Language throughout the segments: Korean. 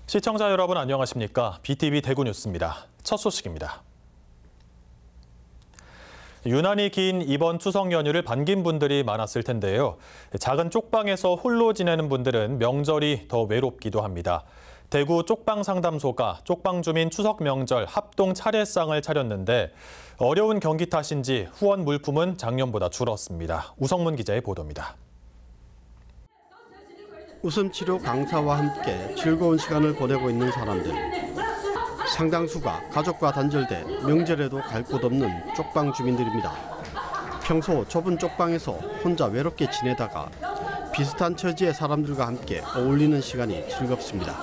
시청자 여러분 안녕하십니까? BTV 대구 뉴스입니다. 첫 소식입니다. 유난히 긴 이번 추석 연휴를 반긴 분들이 많았을 텐데요. 작은 쪽방에서 홀로 지내는 분들은 명절이 더 외롭기도 합니다. 대구 쪽방상담소가 쪽방 주민 추석 명절 합동 차례상을 차렸는데 어려운 경기 탓인지 후원 물품은 작년보다 줄었습니다. 우성문 기자의 보도입니다. 웃음치료 강사와 함께 즐거운 시간을 보내고 있는 사람들. 상당수가 가족과 단절돼 명절에도 갈 곳 없는 쪽방 주민들입니다. 평소 좁은 쪽방에서 혼자 외롭게 지내다가 비슷한 처지의 사람들과 함께 어울리는 시간이 즐겁습니다.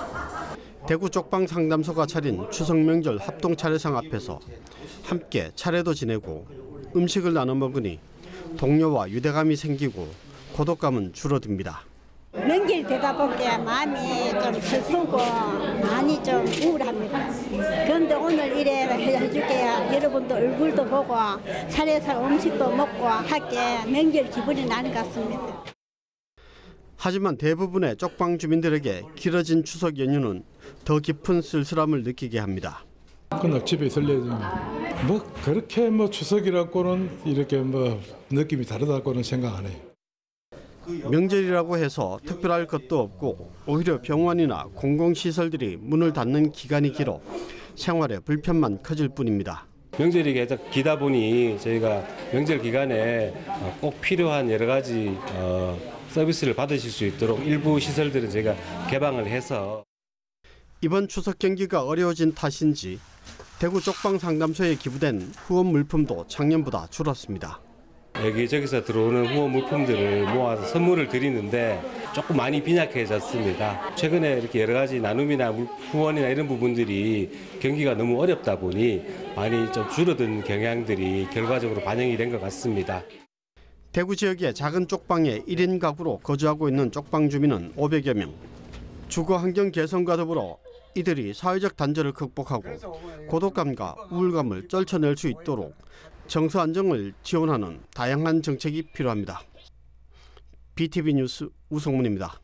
대구 쪽방 상담소가 차린 추석 명절 합동 차례상 앞에서 함께 차례도 지내고 음식을 나눠 먹으니 동료와 유대감이 생기고 고독감은 줄어듭니다. 명절 되다 보니까 마음이 좀 슬프고 많이 좀 우울합니다. 그런데 오늘 이래 해줄게 여러분도 얼굴도 보고 차례상 음식도 먹고 하게 명절 기분이 나는 것 같습니다. 하지만 대부분의 쪽방 주민들에게 길어진 추석 연휴는 더 깊은 쓸쓸함을 느끼게 합니다. 그냥 집에 있을래 뭐 그렇게 추석이라고는 이렇게 느낌이 다르다고는 생각 안 해요. 명절이라고 해서 특별할 것도 없고 오히려 병원이나 공공시설들이 문을 닫는 기간이 길어 생활에 불편만 커질 뿐입니다. 명절이 계속 기다 보니 저희가 명절 기간에 꼭 필요한 여러 가지 서비스를 받으실 수 있도록 일부 시설들은 저희가 개방을 해서 이번 추석 경기가 어려워진 탓인지 대구 쪽방 상담소에 기부된 후원 물품도 작년보다 줄었습니다. 여기저기서 들어오는 후원 물품들을 모아서 선물을 드리는데 조금 많이 빈약해졌습니다. 최근에 이렇게 여러 가지 나눔이나 후원이나 이런 부분들이 경기가 너무 어렵다 보니 많이 좀 줄어든 경향들이 결과적으로 반영이 된 것 같습니다. 대구 지역의 작은 쪽방에 1인 가구로 거주하고 있는 쪽방 주민은 500여 명. 주거 환경 개선과 더불어 이들이 사회적 단절을 극복하고 고독감과 우울감을 떨쳐낼 수 있도록 정서 안정을 지원하는 다양한 정책이 필요합니다. BTV 뉴스 우성문입니다.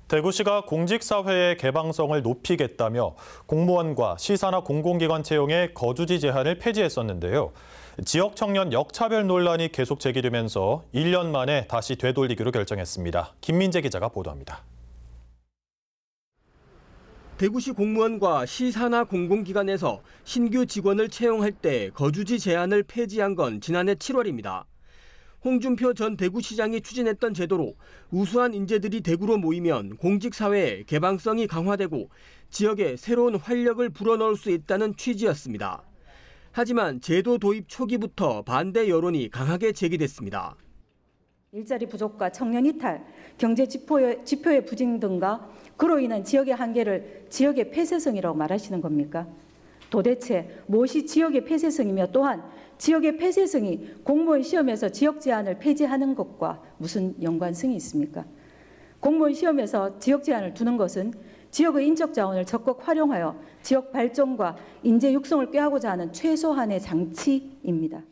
대구시가 공직사회의 개방성을 높이겠다며 공무원과 시사나 공공기관 채용의 거주지 제한을 폐지했었는데요. 지역 청년 역차별 논란이 계속 제기되면서 1년 만에 다시 되돌리기로 결정했습니다. 김민재 기자가 보도합니다. 대구시 공무원과 시사나 공공기관에서 신규 직원을 채용할 때 거주지 제한을 폐지한 건 지난해 7월입니다. 홍준표 전 대구시장이 추진했던 제도로 우수한 인재들이 대구로 모이면 공직사회의 개방성이 강화되고 지역에 새로운 활력을 불어넣을 수 있다는 취지였습니다. 하지만 제도 도입 초기부터 반대 여론이 강하게 제기됐습니다. 일자리 부족과 청년 이탈, 경제 지표의 부진 등과 그로 인한 지역의 한계를 지역의 폐쇄성이라고 말하시는 겁니까? 도대체 무엇이 지역의 폐쇄성이며 또한 지역의 폐쇄성이 공무원 시험에서 지역 제한을 폐지하는 것과 무슨 연관성이 있습니까? 공무원 시험에서 지역 제한을 두는 것은 지역의 인적 자원을 적극 활용하여 지역 발전과 인재 육성을 꾀하고자 하는 최소한의 장치입니다.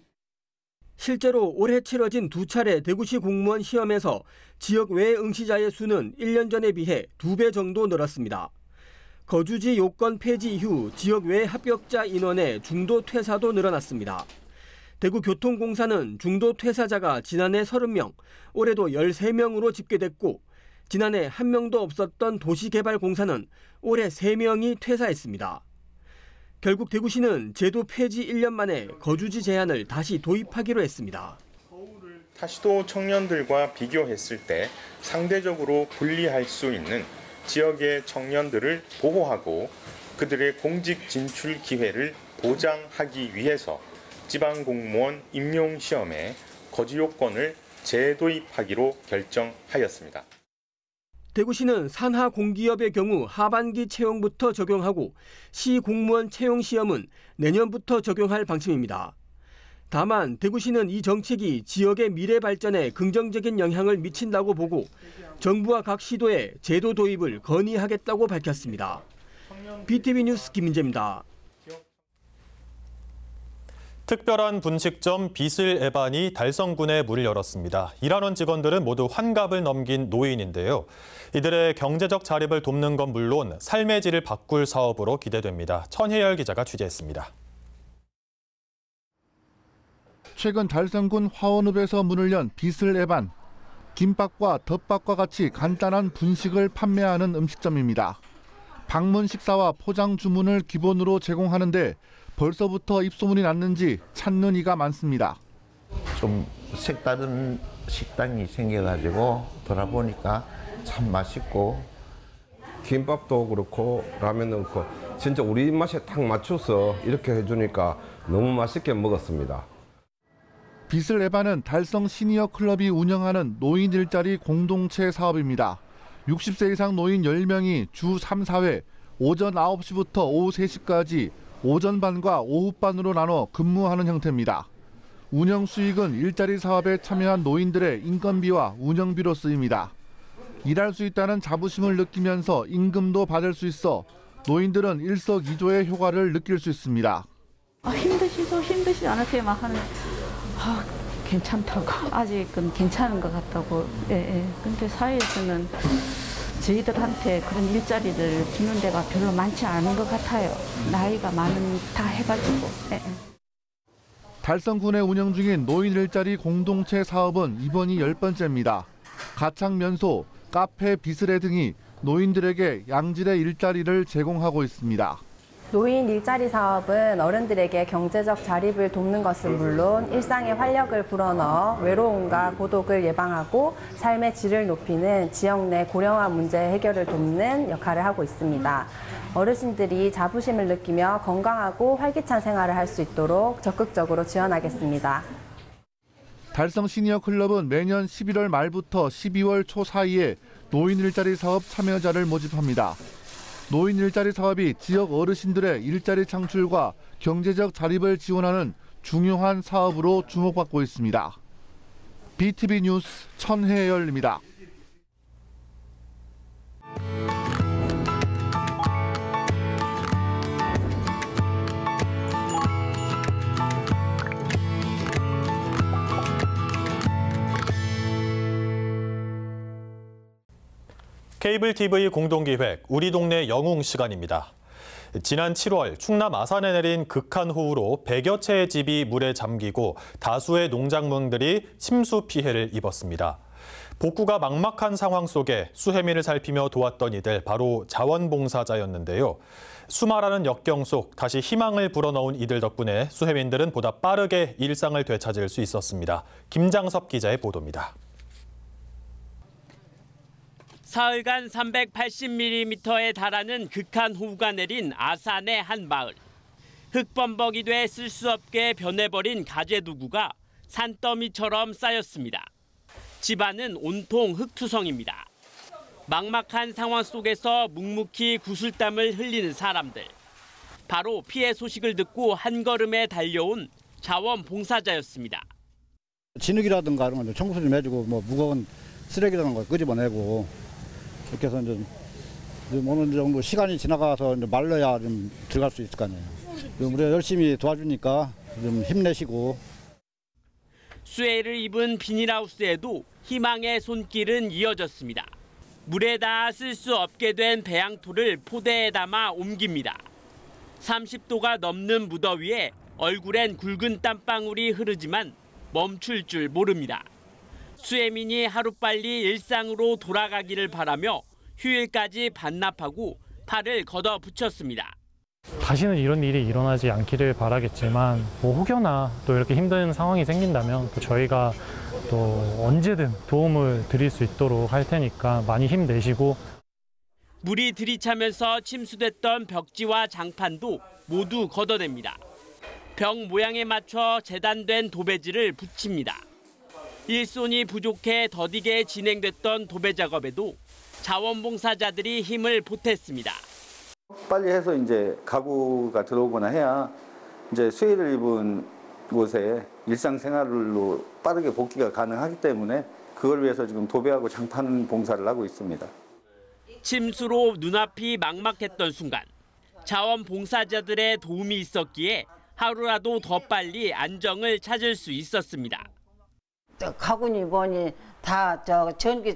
실제로 올해 치러진 2차례 대구시 공무원 시험에서 지역 외 응시자의 수는 1년 전에 비해 2배 정도 늘었습니다. 거주지 요건 폐지 이후 지역 외 합격자 인원의 중도 퇴사도 늘어났습니다. 대구교통공사는 중도 퇴사자가 지난해 30명, 올해도 13명으로 집계됐고 지난해 1명도 없었던 도시개발공사는 올해 3명이 퇴사했습니다. 결국 대구시는 제도 폐지 1년 만에 거주지 제한을 다시 도입하기로 했습니다. 다시도 청년들과 비교했을 때 상대적으로 불리할 수 있는 지역의 청년들을 보호하고 그들의 공직 진출 기회를 보장하기 위해서 지방공무원 임용시험에 거주 요건을 재도입하기로 결정하였습니다. 대구시는 산하 공기업의 경우 하반기 채용부터 적용하고 시 공무원 채용 시험은 내년부터 적용할 방침입니다. 다만 대구시는 이 정책이 지역의 미래 발전에 긍정적인 영향을 미친다고 보고 정부와 각 시도에 제도 도입을 건의하겠다고 밝혔습니다. BTV 뉴스 김민재입니다. 특별한 분식점 비슬에반이 달성군에 문을 열었습니다. 일하는 직원들은 모두 환갑을 넘긴 노인인데요. 이들의 경제적 자립을 돕는 건 물론 삶의 질을 바꿀 사업으로 기대됩니다. 천혜열 기자가 취재했습니다. 최근 달성군 화원읍에서 문을 연 비슬에반. 김밥과 덮밥과 같이 간단한 분식을 판매하는 음식점입니다. 방문 식사와 포장 주문을 기본으로 제공하는데 벌써부터 입소문이 났는지 찾는 이가 많습니다. 좀 색다른 식당이 생겨가지고 돌아보니까 참 맛있고 김밥도 그렇고 라면도 그렇고 진짜 우리 입맛에 딱 맞춰서 이렇게 해주니까 너무 맛있게 먹었습니다. 비슬에반은 달성 시니어 클럽이 운영하는 노인 일자리 공동체 사업입니다. 60세 이상 노인 10명이 주 3, 4회 오전 9시부터 오후 3시까지 오전반과 오후반으로 나눠 근무하는 형태입니다. 운영 수익은 일자리 사업에 참여한 노인들의 인건비와 운영비로 쓰입니다. 일할 수 있다는 자부심을 느끼면서 임금도 받을 수 있어 노인들은 일석이조의 효과를 느낄 수 있습니다. 힘드시지 않으세요? 막 하는 괜찮다고 아직은 괜찮은 것 같다고. 근데 사회에서는 저희들한테 그런 일자리를 주는 데가 별로 많지 않은 것 같아요. 나이가 많은 다 해가지고. 달성군에 운영 중인 노인 일자리 공동체 사업은 이번이 10번째입니다. 가창 면소, 카페, 비스레 등이 노인들에게 양질의 일자리를 제공하고 있습니다. 노인 일자리 사업은 어른들에게 경제적 자립을 돕는 것은 물론 일상의 활력을 불어넣어 외로움과 고독을 예방하고 삶의 질을 높이는 지역 내 고령화 문제 해결을 돕는 역할을 하고 있습니다. 어르신들이 자부심을 느끼며 건강하고 활기찬 생활을 할 수 있도록 적극적으로 지원하겠습니다. 달성 시니어 클럽은 매년 11월 말부터 12월 초 사이에 노인 일자리 사업 참여자를 모집합니다. 노인 일자리 사업이 지역 어르신들의 일자리 창출과 경제적 자립을 지원하는 중요한 사업으로 주목받고 있습니다. BTV 뉴스 천혜열입니다. 케이블 TV 공동기획 우리 동네 영웅 시간입니다. 지난 7월 충남 아산에 내린 극한호우로 100여 채의 집이 물에 잠기고 다수의 농작물들이 침수 피해를 입었습니다. 복구가 막막한 상황 속에 수해민을 살피며 도왔던 이들 바로 자원봉사자였는데요. 수많은 역경 속 다시 희망을 불어넣은 이들 덕분에 수해민들은 보다 빠르게 일상을 되찾을 수 있었습니다. 김장섭 기자의 보도입니다. 사흘간 380mm에 달하는 극한호우가 내린 아산의 한 마을. 흙범벅이 돼 쓸 수 없게 변해버린 가재두구가 산더미처럼 쌓였습니다. 집안은 온통 흙투성입니다. 막막한 상황 속에서 묵묵히 구슬땀을 흘리는 사람들. 바로 피해 소식을 듣고 한 걸음에 달려온 자원봉사자였습니다. 진흙이라든가 이런 거 청소 좀 해주고 무거운 쓰레기 같은 거 끄집어내고 이렇게 해서 이제 어느 정도 시간이 지나가서 이제 말려야 좀 들어갈 수 있을 거 아니에요. 우리가 열심히 도와주니까 좀 힘내시고. 수해를 입은 비닐하우스에도 희망의 손길은 이어졌습니다. 물에 닿아 쓸 수 없게 된 배양토를 포대에 담아 옮깁니다. 30도가 넘는 무더위에 얼굴엔 굵은 땀방울이 흐르지만 멈출 줄 모릅니다. 수해민이 하루빨리 일상으로 돌아가기를 바라며 휴일까지 반납하고 팔을 걷어붙였습니다. 다시는 이런 일이 일어나지 않기를 바라겠지만 혹여나 또 이렇게 힘든 상황이 생긴다면 또 저희가 또 언제든 도움을 드릴 수 있도록 할 테니까 많이 힘내시고. 물이 들이차면서 침수됐던 벽지와 장판도 모두 걷어냅니다. 벽 모양에 맞춰 재단된 도배지를 붙입니다. 일손이 부족해 더디게 진행됐던 도배 작업에도 자원봉사자들이 힘을 보탰습니다. 빨리 해서 이제 가구가 들어오거나 해야 이제 수해를 입은 곳에 일상생활로 빠르게 복귀가 가능하기 때문에 그걸 위해서 지금 도배하고 장판 봉사를 하고 있습니다. 침수로 눈앞이 막막했던 순간 자원봉사자들의 도움이 있었기에 하루라도 더 빨리 안정을 찾을 수 있었습니다. 가군이 뭐니 다 전기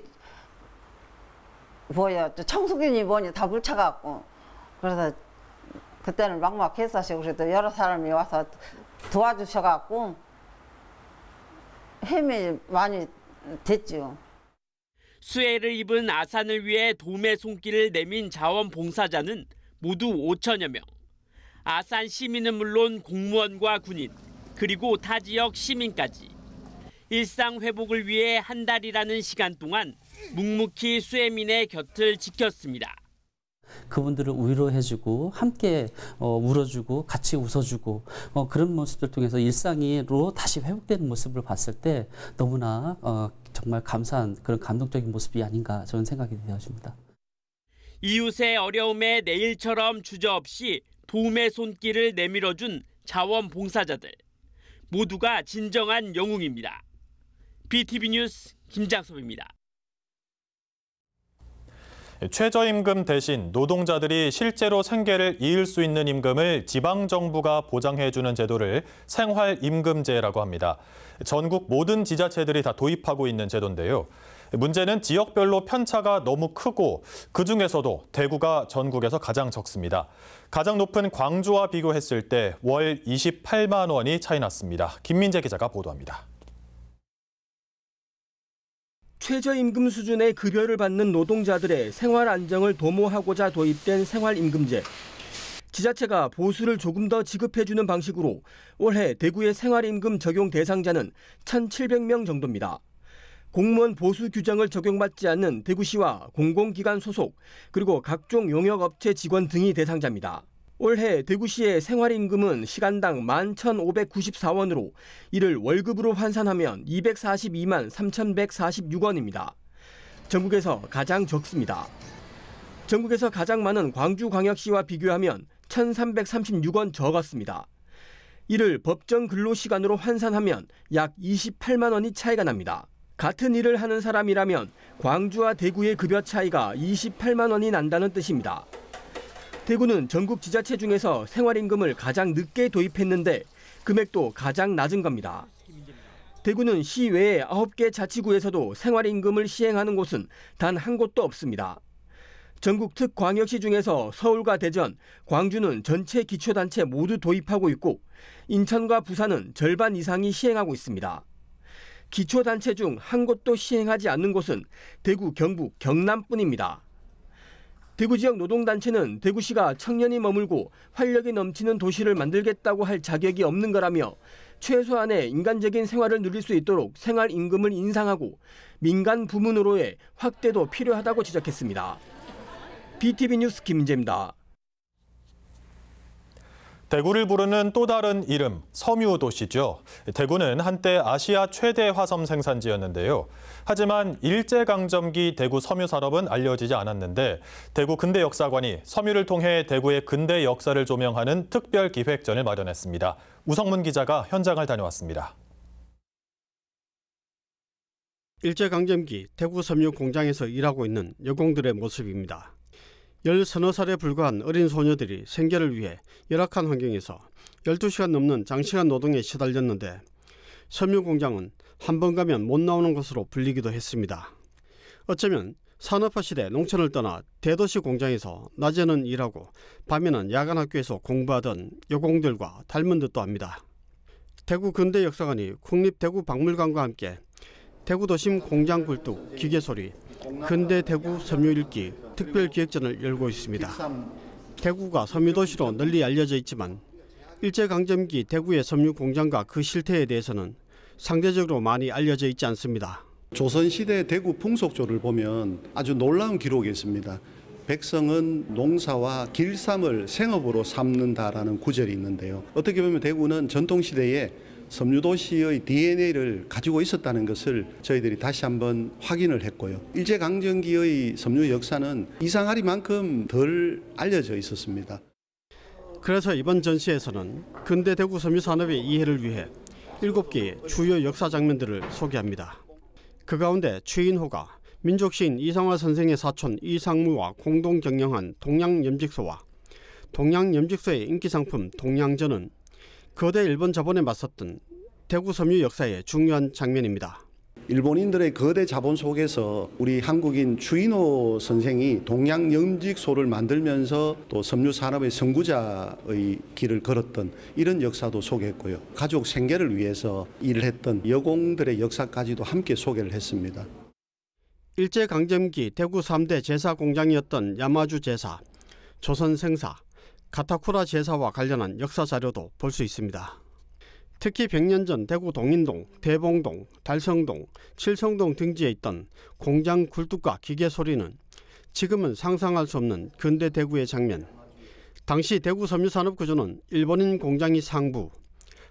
청소기니 뭐니 다 불쳐갖고 그래서 그때는 막막했었어요. 그래도 여러 사람이 와서 도와주셔갖고 힘이 많이 됐죠. 수해를 입은 아산을 위해 도움의 손길을 내민 자원봉사자는 모두 5천여 명. 아산 시민은 물론 공무원과 군인, 그리고 타 지역 시민까지. 일상 회복을 위해 한 달이라는 시간 동안 묵묵히 수해민의 곁을 지켰습니다. 그분들을 위로해주고 함께 울어주고 같이 웃어주고 그런 모습들 통해서 일상으로 다시 회복되는 모습을 봤을 때 너무나 정말 감사한 그런 감동적인 모습이 아닌가 저는 생각이 되어집니다. 이웃의 어려움에 내일처럼 주저없이 도움의 손길을 내밀어준 자원봉사자들. 모두가 진정한 영웅입니다. BTV 뉴스 김장섭입니다. 최저임금 대신 노동자들이 실제로 생계를 이을 수 있는 임금을 지방정부가 보장해주는 제도를 생활임금제라고 합니다. 전국 모든 지자체들이 다 도입하고 있는 제도인데요. 문제는 지역별로 편차가 너무 크고 그중에서도 대구가 전국에서 가장 적습니다. 가장 높은 광주와 비교했을 때 월 28만 원이 차이 났습니다. 김민재 기자가 보도합니다. 최저임금 수준의 급여를 받는 노동자들의 생활 안정을 도모하고자 도입된 생활임금제. 지자체가 보수를 조금 더 지급해주는 방식으로 올해 대구의 생활임금 적용 대상자는 1,700명 정도입니다. 공무원 보수 규정을 적용받지 않는 대구시와 공공기관 소속, 그리고 각종 용역업체 직원 등이 대상자입니다. 올해 대구시의 생활임금은 시간당 11,594원으로 이를 월급으로 환산하면 242만 3,146원입니다. 전국에서 가장 적습니다. 전국에서 가장 많은 광주광역시와 비교하면 1,336원 적었습니다. 이를 법정 근로시간으로 환산하면 약 28만 원이 차이가 납니다. 같은 일을 하는 사람이라면 광주와 대구의 급여 차이가 28만 원이 난다는 뜻입니다. 대구는 전국 지자체 중에서 생활임금을 가장 늦게 도입했는데 금액도 가장 낮은 겁니다. 대구는 시 외에 9개 자치구에서도 생활임금을 시행하는 곳은 단 한 곳도 없습니다. 전국 특광역시 중에서 서울과 대전, 광주는 전체 기초단체 모두 도입하고 있고 인천과 부산은 절반 이상이 시행하고 있습니다. 기초단체 중 한 곳도 시행하지 않는 곳은 대구, 경북, 경남뿐입니다. 대구 지역 노동단체는 대구시가 청년이 머물고 활력이 넘치는 도시를 만들겠다고 할 자격이 없는 거라며 최소한의 인간적인 생활을 누릴 수 있도록 생활임금을 인상하고 민간 부문으로의 확대도 필요하다고 지적했습니다. BTV 뉴스 김민재입니다. 대구를 부르는 또 다른 이름, 섬유도시죠. 대구는 한때 아시아 최대 화섬 생산지였는데요. 하지만 일제강점기 대구 섬유산업은 알려지지 않았는데 대구 근대역사관이 섬유를 통해 대구의 근대 역사를 조명하는 특별 기획전을 마련했습니다. 우성문 기자가 현장을 다녀왔습니다. 일제강점기 대구 섬유 공장에서 일하고 있는 여공들의 모습입니다. 10서너 살에 불과한 어린 소녀들이 생계를 위해 열악한 환경에서 12시간 넘는 장시간 노동에 시달렸는데 섬유 공장은 한 번 가면 못 나오는 곳으로 불리기도 했습니다. 어쩌면 산업화 시대 농촌을 떠나 대도시 공장에서 낮에는 일하고 밤에는 야간 학교에서 공부하던 여공들과 닮은 듯도 합니다. 대구 근대역사관이 국립대구박물관과 함께 대구도심 공장 굴뚝 기계소리 근대 대구 섬유 읽기 특별기획전을 열고 있습니다. 대구가 섬유도시로 널리 알려져 있지만 일제강점기 대구의 섬유 공장과 그 실태에 대해서는 상대적으로 많이 알려져 있지 않습니다. 조선시대 대구 풍속조를 보면 아주 놀라운 기록이 있습니다. 백성은 농사와 길쌈을 생업으로 삼는다라는 구절이 있는데요. 어떻게 보면 대구는 전통시대에 섬유도시의 DNA를 가지고 있었다는 것을 저희들이 다시 한번 확인을 했고요. 일제강점기의 섬유 역사는 이상하리만큼 덜 알려져 있었습니다. 그래서 이번 전시에서는 근대 대구 섬유 산업의 이해를 위해 7개의 주요 역사 장면들을 소개합니다. 그 가운데 최인호가 민족시인 이상화 선생의 사촌 이상무와 공동 경영한 동양염직소와 동양염직소의 인기상품 동양전은 거대 일본 자본에 맞섰던 대구 섬유 역사의 중요한 장면입니다. 일본인들의 거대 자본 속에서 우리 한국인 추이노 선생이 동양 영직소를 만들면서 또 섬유 산업의 선구자의 길을 걸었던 이런 역사도 소개했고요. 가족 생계를 위해서 일을 했던 여공들의 역사까지도 함께 소개를 했습니다. 일제강점기 대구 3대 제사 공장이었던 야마주 제사, 조선 생사, 가타쿠라 제사와 관련한 역사 자료도 볼 수 있습니다. 특히 100년 전 대구 동인동, 대봉동, 달성동, 칠성동 등지에 있던 공장 굴뚝과 기계 소리는 지금은 상상할 수 없는 근대 대구의 장면. 당시 대구 섬유산업 구조는 일본인 공장이 상부,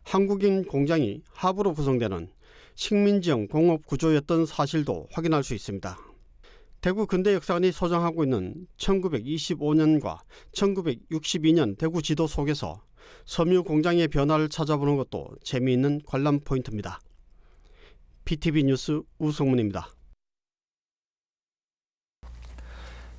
한국인 공장이 하부로 구성되는 식민지형 공업 구조였던 사실도 확인할 수 있습니다. 대구 근대역사관이 소장하고 있는 1925년과 1962년 대구 지도 속에서 섬유 공장의 변화를 찾아보는 것도 재미있는 관람 포인트입니다. BTV 뉴스 우성문입니다.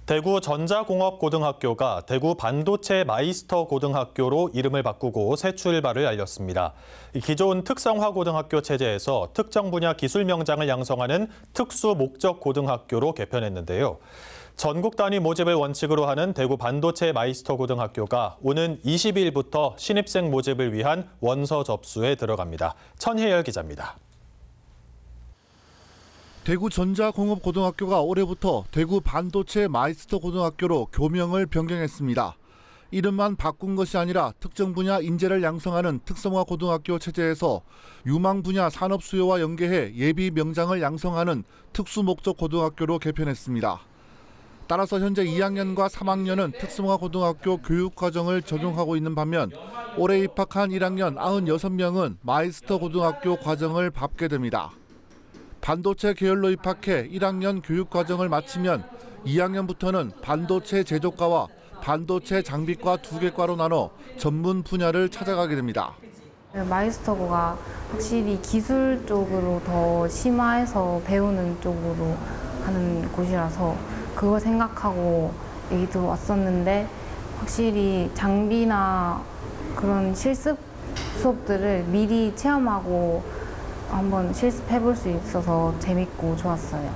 대구 전자공업고등학교가 대구 반도체 마이스터 고등학교로 이름을 바꾸고 새 출발을 알렸습니다. 기존 특성화고등학교 체제에서 특정 분야 기술 명장을 양성하는 특수 목적 고등학교로 개편했는데요. 전국 단위 모집을 원칙으로 하는 대구 반도체 마이스터 고등학교가 오는 20일부터 신입생 모집을 위한 원서 접수에 들어갑니다. 천혜열 기자입니다. 대구 전자공업고등학교가 올해부터 대구 반도체 마이스터 고등학교로 교명을 변경했습니다. 이름만 바꾼 것이 아니라 특정 분야 인재를 양성하는 특성화 고등학교 체제에서 유망 분야 산업 수요와 연계해 예비 명장을 양성하는 특수목적 고등학교로 개편했습니다. 따라서 현재 2학년과 3학년은 특성화 고등학교 교육과정을 적용하고 있는 반면 올해 입학한 1학년 96명은 마이스터 고등학교 과정을 밟게 됩니다. 반도체 계열로 입학해 1학년 교육과정을 마치면 2학년부터는 반도체 제조과와 반도체 장비과 두 개 과로 나눠 전문 분야를 찾아가게 됩니다. 마이스터고가 확실히 기술 쪽으로 더 심화해서 배우는 쪽으로 하는 곳이라서 그거 생각하고 여기 들어왔었는데 확실히 장비나 그런 실습 수업들을 미리 체험하고 한번 실습해볼 수 있어서 재밌고 좋았어요.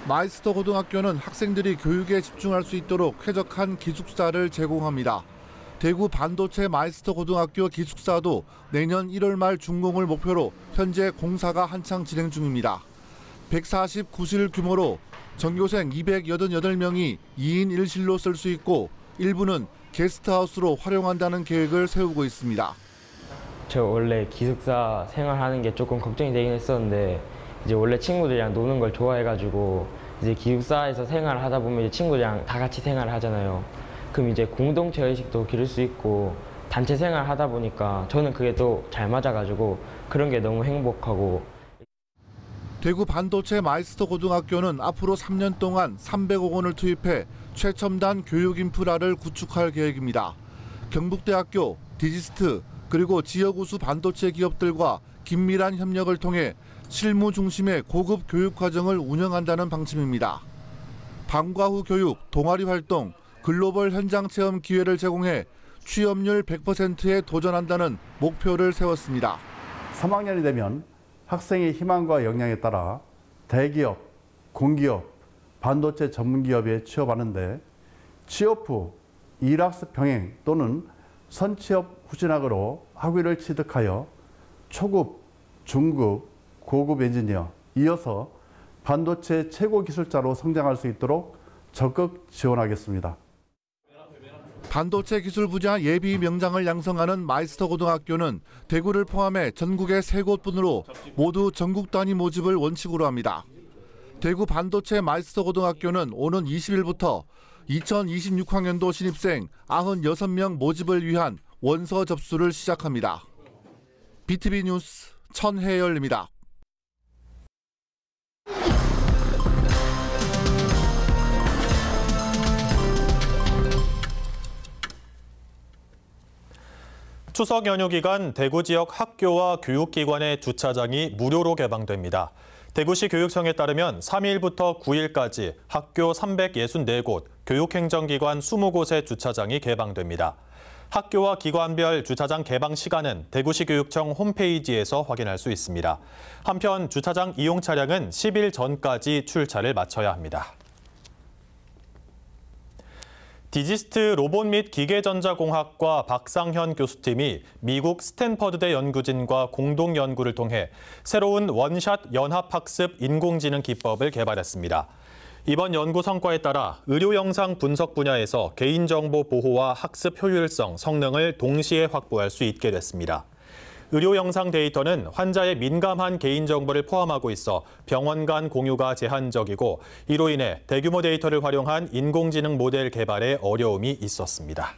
마이스터 고등학교는 학생들이 교육에 집중할 수 있도록 쾌적한 기숙사를 제공합니다. 대구 반도체 마이스터 고등학교 기숙사도 내년 1월 말 준공을 목표로 현재 공사가 한창 진행 중입니다. 149실 규모로 전교생 288명이 2인 1실로 쓸 수 있고 일부는 게스트하우스로 활용한다는 계획을 세우고 있습니다. 저 원래 기숙사 생활하는 게 조금 걱정이 되긴 했었는데 이제 원래 친구들이랑 노는 걸 좋아해가지고 이제 기숙사에서 생활을 하다 보면 이제 친구들이랑 다 같이 생활을 하잖아요. 그럼 이제 공동체 의식도 기를 수 있고 단체 생활을 하다 보니까 저는 그게 또 잘 맞아가지고 그런 게 너무 행복하고. 대구 반도체 마이스터 고등학교는 앞으로 3년 동안 300억 원을 투입해 최첨단 교육 인프라를 구축할 계획입니다. 경북대학교, 디지스트, 그리고 지역 우수 반도체 기업들과 긴밀한 협력을 통해 실무 중심의 고급 교육 과정을 운영한다는 방침입니다. 방과 후 교육, 동아리 활동, 글로벌 현장 체험 기회를 제공해 취업률 100%에 도전한다는 목표를 세웠습니다. 3학년이 되면 학생의 희망과 역량에 따라 대기업, 공기업, 반도체 전문기업에 취업하는데 취업 후 일학습 병행 또는 선취업 후진학으로 학위를 취득하여 초급, 중급, 고급 엔지니어, 이어서 반도체 최고 기술자로 성장할 수 있도록 적극 지원하겠습니다. 반도체 기술 분야 예비 명장을 양성하는 마이스터 고등학교는 대구를 포함해 전국의 3곳분으로 모두 전국 단위 모집을 원칙으로 합니다. 대구 반도체 마이스터 고등학교는 오는 20일부터 2026학년도 신입생 96명 모집을 위한 원서 접수를 시작합니다. BTV 뉴스 천혜열입니다. 추석 연휴 기간 대구 지역 학교와 교육기관의 주차장이 무료로 개방됩니다. 대구시 교육청에 따르면 3일부터 9일까지 학교 364곳, 교육행정기관 20곳의 주차장이 개방됩니다. 학교와 기관별 주차장 개방 시간은 대구시 교육청 홈페이지에서 확인할 수 있습니다. 한편 주차장 이용 차량은 10일 전까지 출차를 마쳐야 합니다. 디지스트 로봇 및 기계전자공학과 박상현 교수팀이 미국 스탠퍼드대 연구진과 공동 연구를 통해 새로운 원샷 연합학습 인공지능 기법을 개발했습니다. 이번 연구 성과에 따라 의료 영상 분석 분야에서 개인정보 보호와 학습 효율성, 성능을 동시에 확보할 수 있게 됐습니다. 의료 영상 데이터는 환자의 민감한 개인정보를 포함하고 있어 병원 간 공유가 제한적이고 이로 인해 대규모 데이터를 활용한 인공지능 모델 개발에 어려움이 있었습니다.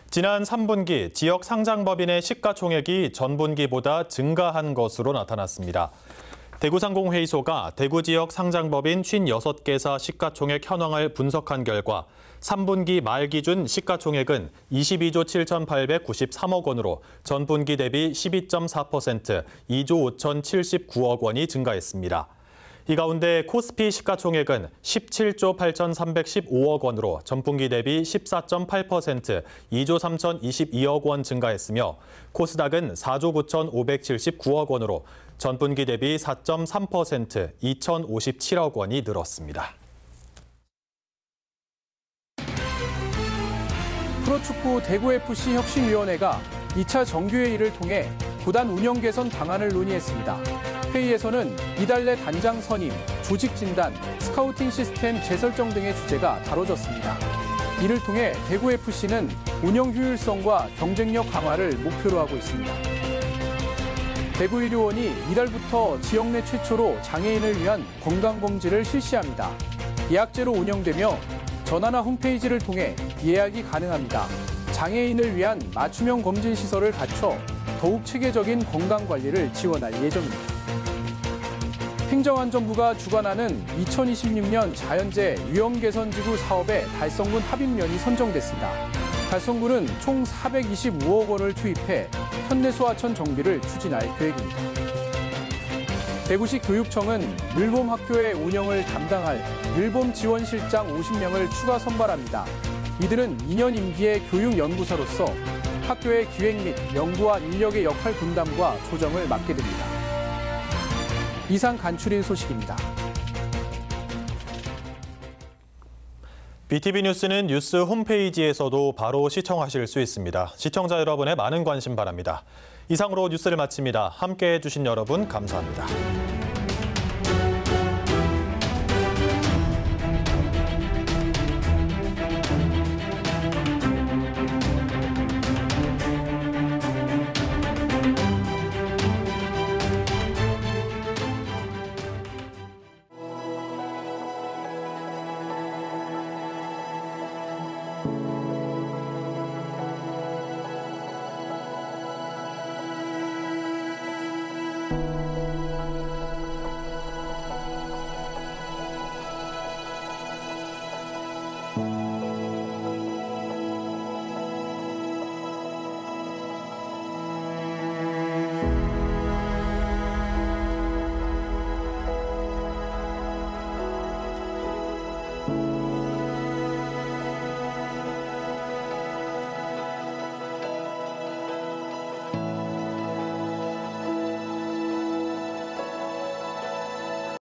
지난 3분기 지역 상장법인의 시가총액이 전분기보다 증가한 것으로 나타났습니다. 대구상공회의소가 대구 지역 상장법인 56개사 시가총액 현황을 분석한 결과 3분기 말 기준 시가총액은 22조 7,893억 원으로 전분기 대비 12.4%, 2조 5,079억 원이 증가했습니다. 이 가운데 코스피 시가총액은 17조 8,315억 원으로 전분기 대비 14.8%, 2조 3,022억 원 증가했으며 코스닥은 4조 9,579억 원으로 전분기 대비 4.3%, 2,057억 원이 늘었습니다. 프로축구 대구FC 혁신위원회가 2차 정규회의를 통해 구단 운영 개선 방안을 논의했습니다. 회의에서는 이달 내 단장 선임, 조직 진단, 스카우팅 시스템 재설정 등의 주제가 다뤄졌습니다. 이를 통해 대구FC는 운영 효율성과 경쟁력 강화를 목표로 하고 있습니다. 대구의료원이 이달부터 지역 내 최초로 장애인을 위한 건강검진을 실시합니다. 예약제로 운영되며 전화나 홈페이지를 통해 예약이 가능합니다. 장애인을 위한 맞춤형 검진 시설을 갖춰 더욱 체계적인 건강관리를 지원할 예정입니다. 행정안전부가 주관하는 2026년 자연재해 위험개선지구 사업의 달성군 합입면이 선정됐습니다. 달성군은 총 425억 원을 투입해 현대소하천 정비를 추진할 계획입니다. 대구시 교육청은 밀봄 학교의 운영을 담당할 밀봄 지원실장 50명을 추가 선발합니다. 이들은 2년 임기의 교육연구사로서 학교의 기획 및 연구와 인력의 역할 분담과 조정을 맡게 됩니다. 이상 간추린 소식입니다. BTV 뉴스는 뉴스 홈페이지에서도 바로 시청하실 수 있습니다. 시청자 여러분의 많은 관심 바랍니다. 이상으로 뉴스를 마칩니다. 함께해 주신 여러분 감사합니다.